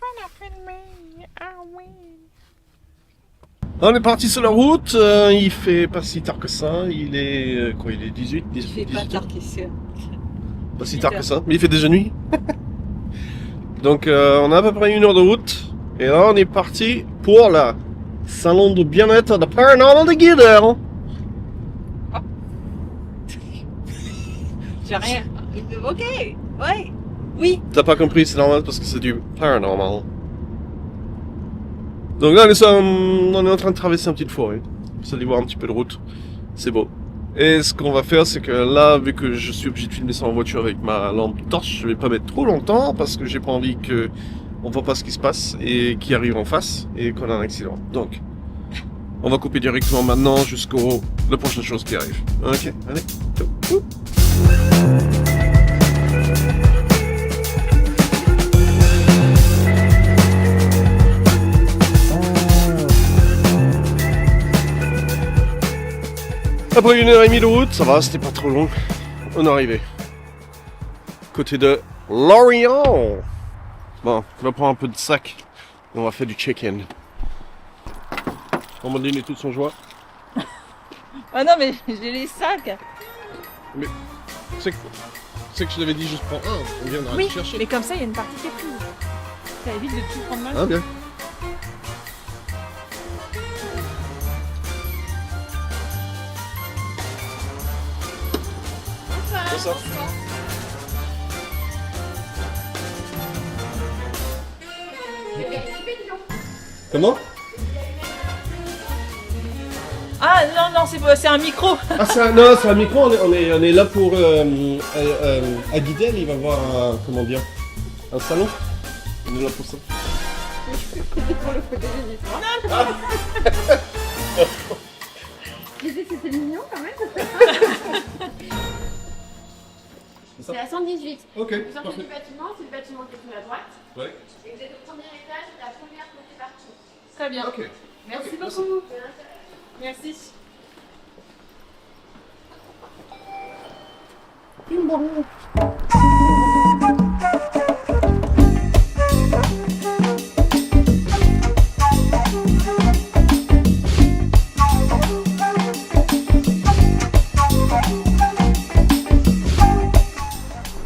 vais la filmer. Ah oui. On est parti sur la route, il fait pas si tard que ça, il est quoi, il est 18, Il 18, fait pas 18 tard heures. qu'ici. Pas si 18 tard que heures. ça, mais il fait déjà nuit. Donc on a à peu près 1 heure de route, et là on est parti pour le salon de bien-être de Paranormal de Guidel. J'ai rien. Ok, ouais, oui. T'as pas compris, c'est normal parce que c'est du paranormal. Donc là on est en train de traverser une petite forêt. Vous allez voir un petit peu de route, c'est beau. Et ce qu'on va faire, c'est que là, vu que je suis obligé de filmer ça en voiture avec ma lampe torche, je vais pas mettre trop longtemps parce que j'ai pas envie que on voit pas ce qui se passe et qui arrive en face et qu'on a un accident. Donc, on va couper directement maintenant jusqu'au la prochaine chose qui arrive. Ok, allez. Ouh. Après 1h30 de route, ça va, c'était pas trop long. On est arrivé. Côté de Lorient. Bon, on va prendre un peu de sac. Et on va faire du check-in. Amandine est toute son joie. Ah non, mais j'ai les sacs. C'est que je l'avais dit juste prends un. On viendra Oui, le chercher. mais comme ça, il y a une partie qui est prise. Ça évite de tout prendre mal. Ah bien. C'est ça. Comment? Ah non, c'est un micro. Ah non, c'est un micro, on est là pour à Guidel, il va voir un, comment dire, un salon. On est là pour ça. Pour le côté des histoires. J'ai dit que c'était mignon quand même. C'est ça. C'est à 118. Ok, Vous sortez parfait. du bâtiment, c'est le bâtiment qui est sur la droite. Ouais. Et vous êtes au premier étage, c'est la première côté partie. Très bien. Ok. Merci Ok, beaucoup. Merci.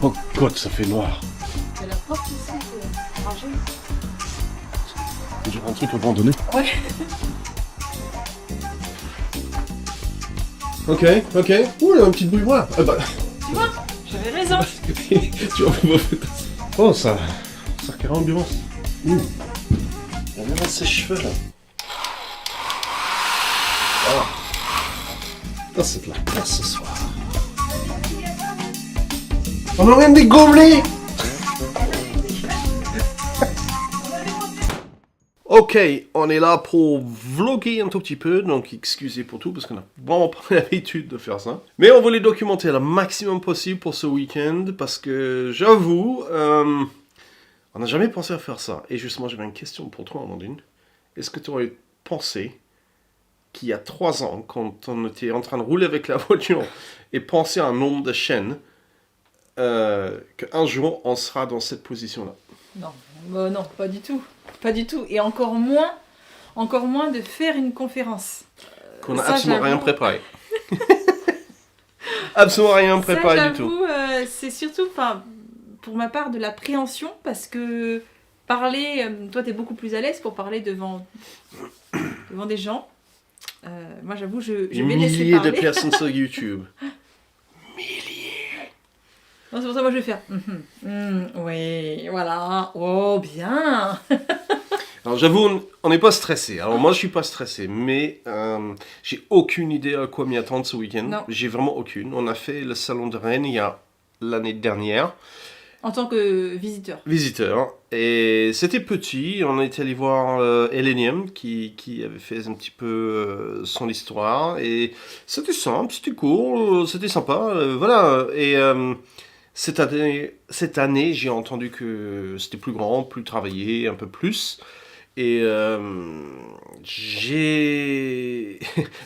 Oh God, ça fait noir. C'est la porte ici, c'est rangé. J'ai un truc abandonné. Ouais. Ok. Ouh, il y a un petit bruit noir. Ah bah. Tu vois, j'avais raison. Tu vois, oh, ça crée ambiance. Il a ses cheveux là. Ah. Ah, c'est de la classe ce soir. On a même des gobelets. Ok, on est là pour vlogger un tout petit peu, donc excusez pour tout, parce qu'on n'a vraiment pas l'habitude de faire ça. Mais on voulait documenter le maximum possible pour ce week-end, parce que j'avoue, on n'a jamais pensé à faire ça. Et justement, j'avais une question pour toi, Amandine. Est-ce que tu aurais pensé qu'il y a 3 ans, quand on était en train de rouler avec la voiture, et penser à un nombre de chaînes, qu'un jour, on sera dans cette position-là? Non, pas du tout. Pas du tout. Et encore moins de faire une conférence. Qu'on n'a Ça, absolument rien j'avoue. préparé. Absolument rien préparé Ça, du tout. j'avoue, c'est surtout, pour ma part, de l'appréhension, parce que parler, toi, t'es beaucoup plus à l'aise pour parler devant des gens. Moi, j'avoue, je vais laisser Milliers parler. de personnes sur YouTube. Non, c'est pour ça que moi, je vais faire. Oui, voilà. Oh, bien. Alors j'avoue, on n'est pas stressé. Alors moi je suis pas stressé, mais j'ai aucune idée à quoi m'y attendre ce week-end. Non. J'ai vraiment aucune. On a fait le salon de Rennes il y a l'année dernière, En tant que visiteur. visiteur, et c'était petit. On est allé voir Elenium qui avait fait un petit peu son histoire, et c'était simple, c'était cool, c'était sympa, voilà. Et cette année, j'ai entendu que c'était plus grand, plus travaillé, un peu plus. Et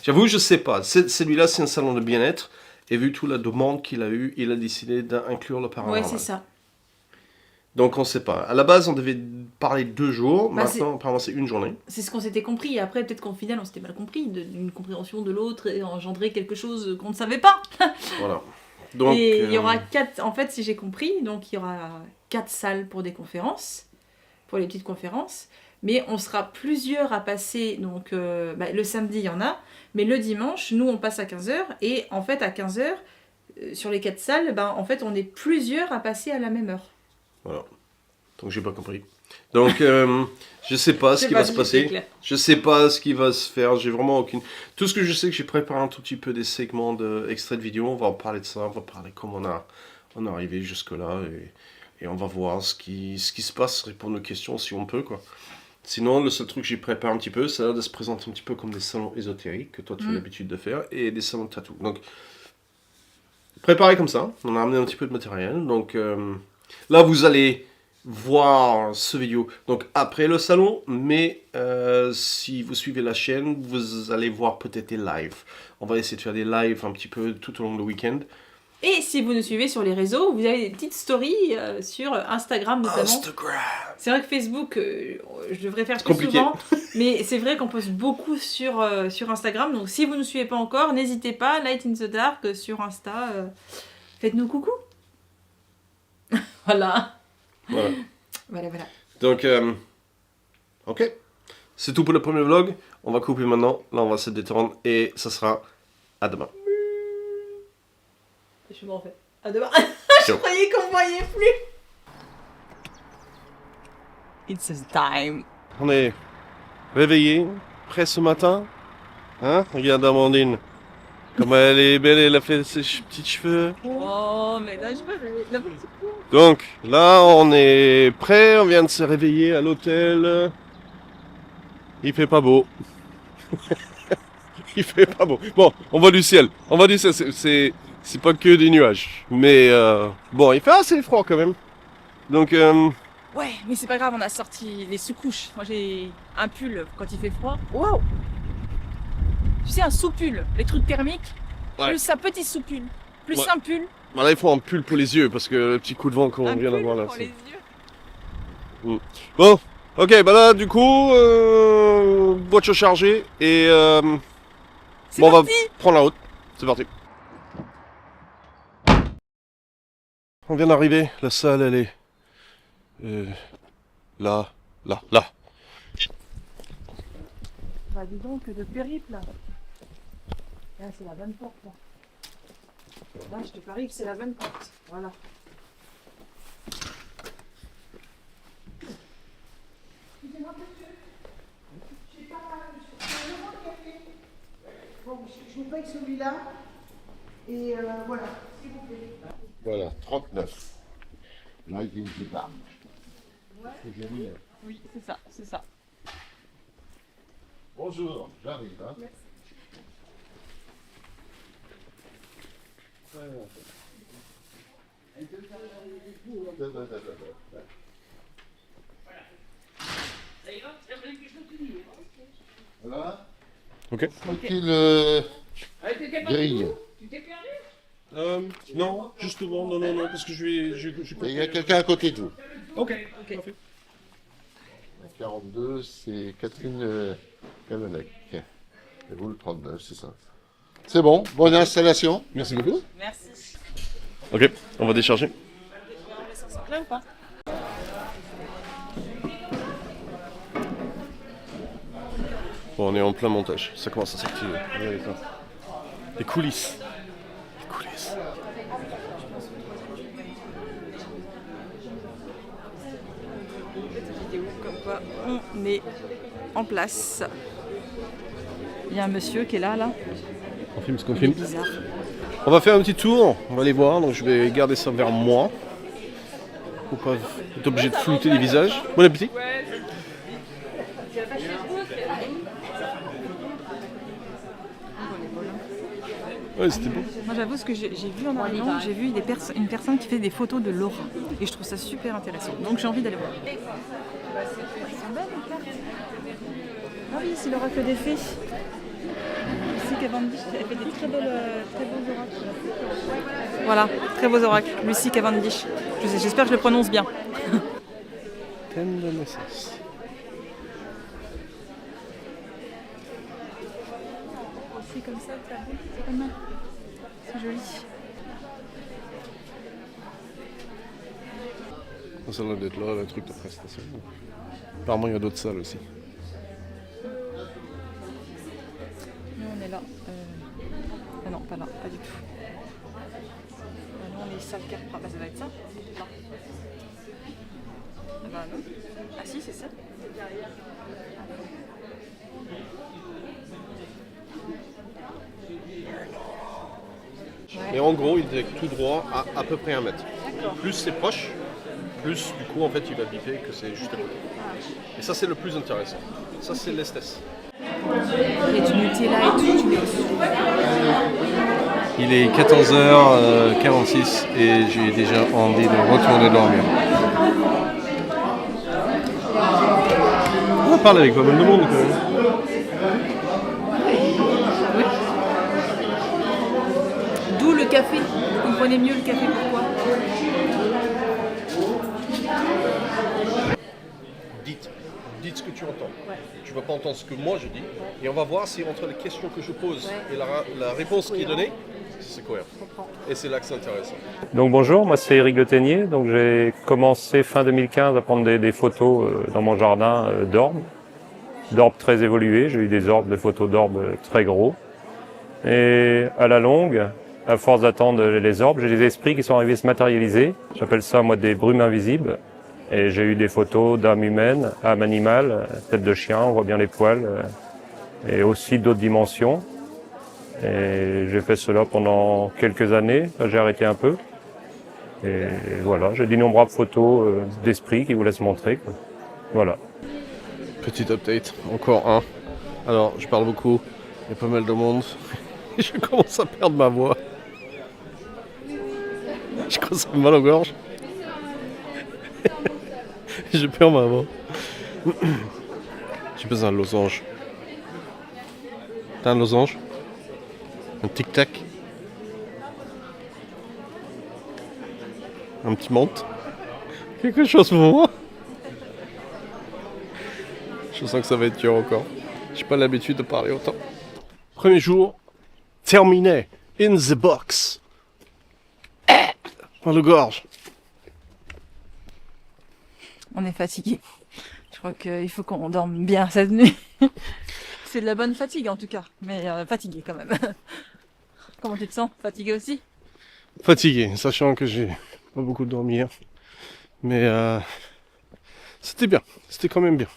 j'avoue, je sais pas. Celui-là, c'est un salon de bien-être. Et vu toute la demande qu'il a eue, il a décidé d'inclure le paranormal. Ouais, c'est ça. Donc on sait pas. À la base, on devait parler 2 jours. Bah, Maintenant, apparemment, c'est une journée. C'est ce qu'on s'était compris. Et après, peut-être qu'en final, on s'était mal compris. Une compréhension de l'autre et engendrer quelque chose qu'on ne savait pas. Voilà. Donc, Et il y aura 4, en fait, si j'ai compris, donc il y aura 4 salles pour des conférences, pour les petites conférences. Mais on sera plusieurs à passer, donc le samedi, il y en a. Mais le dimanche, nous, on passe à 15h. Et en fait, à 15h, sur les 4 salles, en fait, on est plusieurs à passer à la même heure. Voilà. Donc, j'ai pas compris. Donc, je sais pas ce qui va se passer. Je sais pas ce qui va se faire. J'ai vraiment aucune. Tout ce que je sais, que j'ai préparé un tout petit peu des segments d'extraits de vidéo. On va en parler de ça. On va parler comment on est arrivé jusque-là. Et on va voir ce qui se passe. Répondre aux questions si on peut, quoi. Sinon, le seul truc que j'ai préparé un petit peu, c'est de se présenter un petit peu comme des salons ésotériques que toi tu as l'habitude de faire et des salons de tatou. Donc, préparé comme ça. On a amené un petit peu de matériel. Donc, là, vous allez voir ce vidéo donc après le salon, mais si vous suivez la chaîne, vous allez voir peut-être des lives. On va essayer de faire des lives un petit peu tout au long du week-end. Et si vous nous suivez sur les réseaux, vous avez des petites stories sur Instagram notamment. Instagram. C'est vrai que Facebook, je devrais faire plus compliqué. souvent, mais c'est vrai qu'on poste beaucoup sur Instagram. Donc si vous ne nous suivez pas encore, n'hésitez pas, Light in the Dark sur Insta. Faites-nous coucou. Voilà. Voilà. Donc, ok. C'est tout pour le premier vlog. On va couper maintenant. Là, on va se détendre et ça sera à demain. Je m'en fais. À demain. Je Ciao. croyais qu'on voyait plus. It's time. On est réveillé, prêt ce matin. Hein? Regarde Amandine. Comme elle est belle, elle a fait ses petits cheveux. Oh, mais là, je veux le petit coup. Donc, là, on est prêt. On vient de se réveiller à l'hôtel. Il fait pas beau. Il fait pas beau. Bon, on voit du ciel. On voit du ciel. C'est pas que des nuages. Mais bon, il fait assez froid quand même. Donc, Ouais, mais c'est pas grave, on a sorti les sous-couches. Moi j'ai un pull quand il fait froid. Waouh! Tu sais, un sous-pull, les trucs thermiques, Ouais. plus un petit sous-pull, plus Ouais. un pull. voilà, il faut un pull pour les yeux parce que le petit coup de vent qu'on Un vient pull d'avoir là. pour c'est- les yeux. Bon, ok, bah là, du coup, voiture chargée et C'est bon, on va parti! prendre la route. C'est parti. On vient d'arriver, la salle elle est là. Bah dis donc, de périple là. Là c'est la bonne porte là. Là je te parie que c'est la bonne porte. Voilà. Bon, je vous paye celui-là. Et voilà, s'il vous plaît. Voilà, 39. Là, il ne pas. C'est bien mis. Oui, c'est ça, c'est ça. Bonjour, j'arrive. Hein. Voilà. Ok. Tranquille, grille. Non, justement, non, parce que Il y a quelqu'un à côté de vous. Ok. 42, c'est Catherine Cavanec. Et vous, le 39, c'est ça. C'est bon, bonne installation. Merci beaucoup. Merci. Ok, on va décharger. Là ou pas? Bon, on est en plein montage, ça commence à sortir. Regardez ça. Les coulisses. Vidéo comme quoi on est en place. Il y a un monsieur qui est là. On filme ce qu'on Il est filme. bizarre. On va faire un petit tour, on va aller voir, donc je vais garder ça vers moi. Pour pas être obligé de flouter les visages. Bon appétit. Ouais, c'était bon. Moi j'avoue, ce que j'ai vu en arrivant, j'ai vu une personne qui fait des photos de Laura. Et je trouve ça super intéressant. Donc j'ai envie d'aller voir. Elles sont belles les cartes. Ah oui, c'est l'oracle des fées. Lucie Cavendish, elle fait des très beaux oracles. Voilà, très beaux oracles. Lucie Cavendish. J'espère que je le prononce bien. capitaine de Messas. C'est comme ça, c'est pas mal. C'est joli. Ça a l'air d'être là, le truc de prestation. Apparemment, il y a d'autres salles aussi. Nous on est là. Ah non, pas là, pas du tout. Nous on est salle 4. Bah, ça va être ça. Là. Ah bah non. Ah si, c'est ça. Et en gros, il est tout droit à peu près 1 mètre. Plus c'est proche, plus du coup en fait il va biper que c'est juste à côté. Et ça c'est le plus intéressant. Ça c'est l'Estes. Il y a du Nutella et tout, tu mets dessus. Il est 14h46 et j'ai déjà envie de retourner dormir. On va parler avec pas mal de monde quand même. D'où le café. Vous comprenez mieux le café pourquoi? Dites ce que tu entends. Tu ne vas pas entendre ce que moi je dis. Et on va voir si entre les questions que je pose et la réponse qui est donnée, c'est cohérent. Et c'est là que c'est intéressant. Donc bonjour, moi c'est Éric Le Ténier. Donc j'ai commencé fin 2015 à prendre des photos dans mon jardin d'orbes. D'orbes très évolués. J'ai eu des orbes, des photos d'orbes très gros. Et à la longue, à force d'attendre les orbes, j'ai des esprits qui sont arrivés à se matérialiser. J'appelle ça moi des brumes invisibles. Et j'ai eu des photos d'âme humaine, âme animale, tête de chien, on voit bien les poils, et aussi d'autres dimensions. Et j'ai fait cela pendant quelques années, là, j'ai arrêté un peu. Et voilà, j'ai d'innombrables photos d'esprits qui vous laissent montrer, quoi. Voilà. Petit update, encore un. Alors, je parle beaucoup, il y a pas mal de monde. Je commence à perdre ma voix. Je commence à me mal aux gorges. Je perds ma voix. J'ai besoin d'un losange. T'as un losange? Un tic-tac? Un petit menthe? Quelque chose pour moi? Je sens que ça va être dur encore. J'ai pas l'habitude de parler autant. Premier jour, terminé. In the box. Dans le gorge. On est fatigué. Je crois qu'il faut qu'on dorme bien cette nuit. C'est de la bonne fatigue en tout cas, mais fatigué quand même. Comment tu te sens? Fatigué aussi? Fatigué, sachant que j'ai pas beaucoup dormi hier. Mais c'était bien, c'était quand même bien.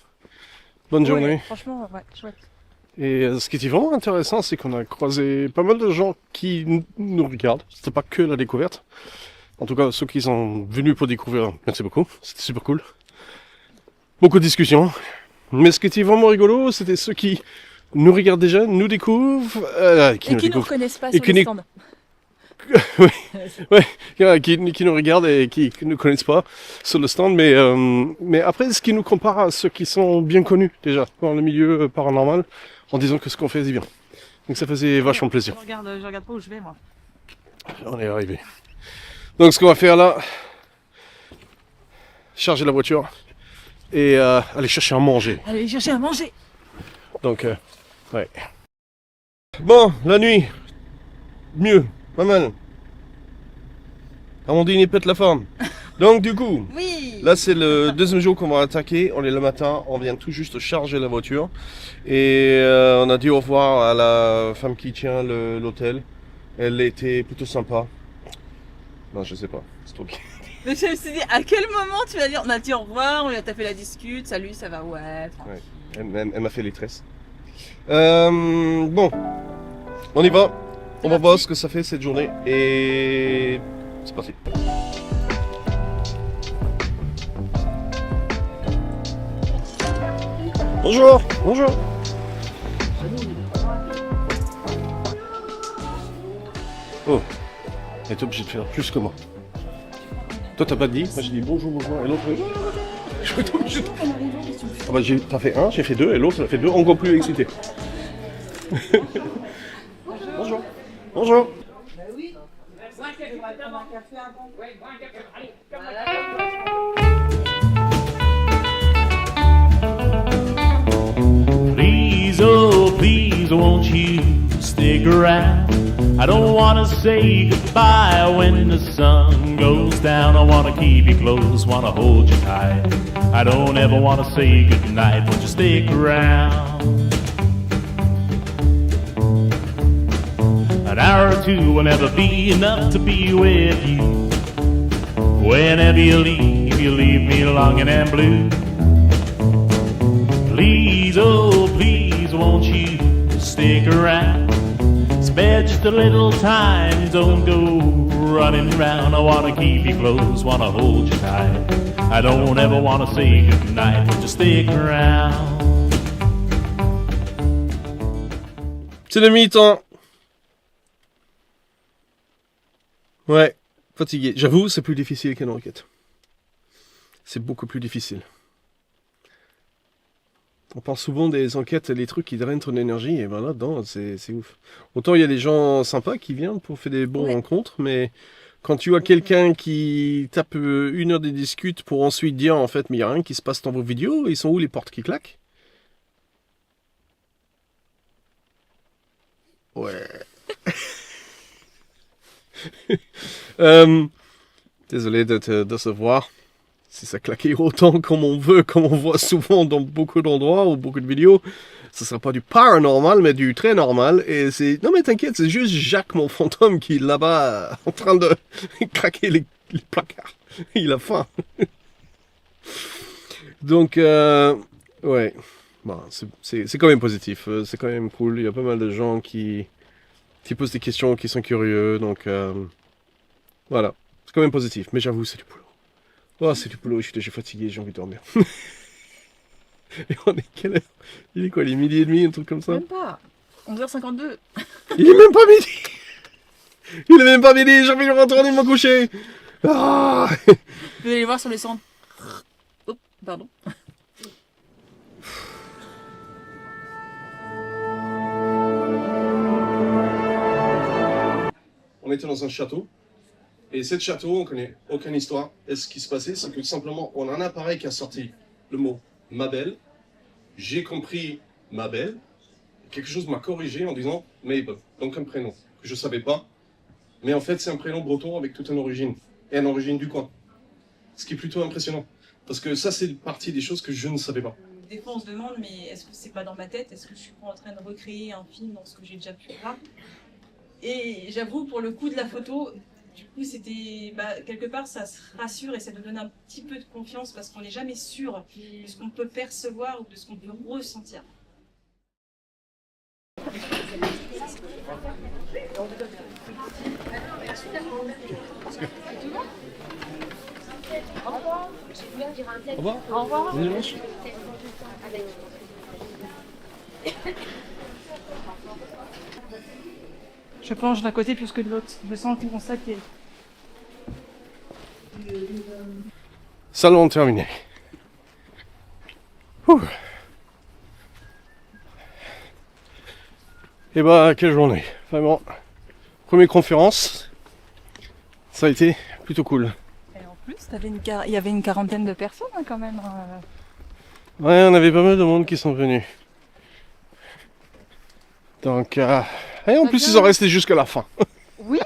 Bonne journée. Ouais, franchement, ouais, chouette. Et ce qui était vraiment intéressant, c'est qu'on a croisé pas mal de gens qui nous regardent. C'était pas que la découverte. En tout cas, ceux qui sont venus pour découvrir, merci beaucoup. C'était super cool. Beaucoup de discussions. Mais ce qui était vraiment rigolo, c'était ceux qui nous regardent déjà, nous découvrent. Qui nous reconnaissent pas sur qui le stand. Qui nous regardent et qui ne nous connaissent pas sur le stand. Mais après, ce qui nous compare à ceux qui sont bien connus déjà dans le milieu paranormal, en disant que ce qu'on fait est bien. Donc ça faisait vachement plaisir. Je regarde pas où je vais moi. On est arrivé. Donc ce qu'on va faire là, charger la voiture et aller chercher à manger. Allez chercher à manger. Donc, ouais. Bon, la nuit, mieux, pas mal. Amandine pète la forme. Donc du coup, Oui. là c'est le deuxième jour qu'on va attaquer. On est le matin, on vient tout juste charger la voiture. Et on a dit au revoir à la femme qui tient l'hôtel. Elle était plutôt sympa. Non, je sais pas, c'est toi qui... Mais je me suis dit, à quel moment tu vas dire, on a dit au revoir, on lui a tapé la discute, salut, ça va, ouais. Ouais. Elle m'a fait les tresses. Bon, on y va. On va voir ce que ça fait cette journée. Et c'est parti. Bonjour, bonjour. Oh, t'es obligé de faire plus que moi. Toi t'as pas dit, moi j'ai dit bonjour, bonjour, et l'autre... Je suis obligé de... Ah bah t'as fait un, j'ai fait deux, et l'autre elle a fait deux, encore plus excité. Bonjour. Bonjour. won't you stick around? I don't wanna say goodbye when the sun goes down. I wanna keep you close, wanna hold you tight. I don't ever wanna say goodnight, won't you stick around? An hour or two will never be enough to be with you. Whenever you leave me longing and blue. Please, oh please, won't you stick around? Spare just a little time, don't go running round. I wanna keep you close, wanna hold you tight. I don't ever wanna say goodnight, won't you stick around? C'est le mi-temps. Ouais, fatigué. J'avoue, c'est plus difficile qu'une enquête. C'est beaucoup plus difficile. On parle souvent des enquêtes, les trucs qui drainent ton énergie, et ben là-dedans, c'est ouf. Autant il y a des gens sympas qui viennent pour faire des bonnes rencontres, mais quand tu as quelqu'un qui tape 1 heure de discute pour ensuite dire, en fait, mais il n'y a rien qui se passe dans vos vidéos, ils sont où les portes qui claquent? Ouais. Désolé de te décevoir. Si ça claquait autant comme on veut, comme on voit souvent dans beaucoup d'endroits ou beaucoup de vidéos, ce sera pas du paranormal, mais du très normal. Et c'est... Non mais t'inquiète, c'est juste Jacques, mon fantôme, qui est là-bas en train de craquer les placards. Il a faim. Donc, ouais. Bon, c'est quand même positif. C'est quand même cool. Il y a pas mal de gens qui posent des questions, qui sont curieux. Donc, voilà. C'est quand même positif. Mais j'avoue, c'est du boulot. Oh, c'est du boulot, je suis déjà fatigué, j'ai envie de dormir. Et on est quelle heure? Il est quoi, il est 12h30, un truc comme ça? Même pas. 11h52. Il est même pas midi! Il est même pas midi, j'ai envie de retourner me coucher! Ah. Vous pouvez aller voir sur les centres. Oh, pardon. On était dans un château. Et ce château, on connaît aucune histoire. Et ce qui se passait, c'est que simplement, on a un appareil qui a sorti le mot « ma belle ». J'ai compris « ma belle ». Quelque chose m'a corrigé en disant « Mabel », donc un prénom que je ne savais pas. Mais en fait, c'est un prénom breton avec toute une origine. Et une origine du coin. Ce qui est plutôt impressionnant. Parce que ça, c'est partie des choses que je ne savais pas. Des fois, on se demande, mais est-ce que c'est pas dans ma tête? Est-ce que je suis pas en train de recréer un film dans ce que j'ai déjà pu voir? Et j'avoue, pour le coup de la photo... Du coup, c'était quelque part, ça se rassure et ça nous donne un petit peu de confiance parce qu'on n'est jamais sûr de ce qu'on peut percevoir ou de ce qu'on peut ressentir. Au revoir. Au revoir. Bon dimanche. Je penche d'un côté plus que de l'autre. Je sens que mon sac est... Salon terminé. Ouh. Et bah, quelle journée. Vraiment. Première conférence. Ça a été plutôt cool. Et en plus, il y avait une quarantaine de personnes hein, quand même. Ouais, on avait pas mal de monde qui sont venus. Donc, et en plus, ils sont restés jusqu'à la fin. Oui.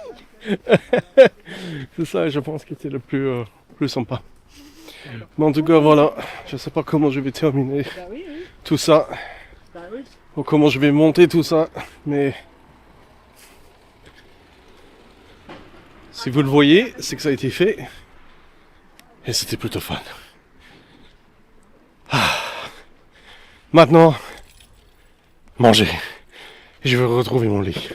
C'est ça, je pense, qui était le plus sympa. Mais en tout cas, voilà. Je sais pas comment je vais terminer tout ça. Ou comment je vais monter tout ça. Mais si vous le voyez, c'est que ça a été fait. Et c'était plutôt fun. Maintenant, manger. Et je vais retrouver mon lit.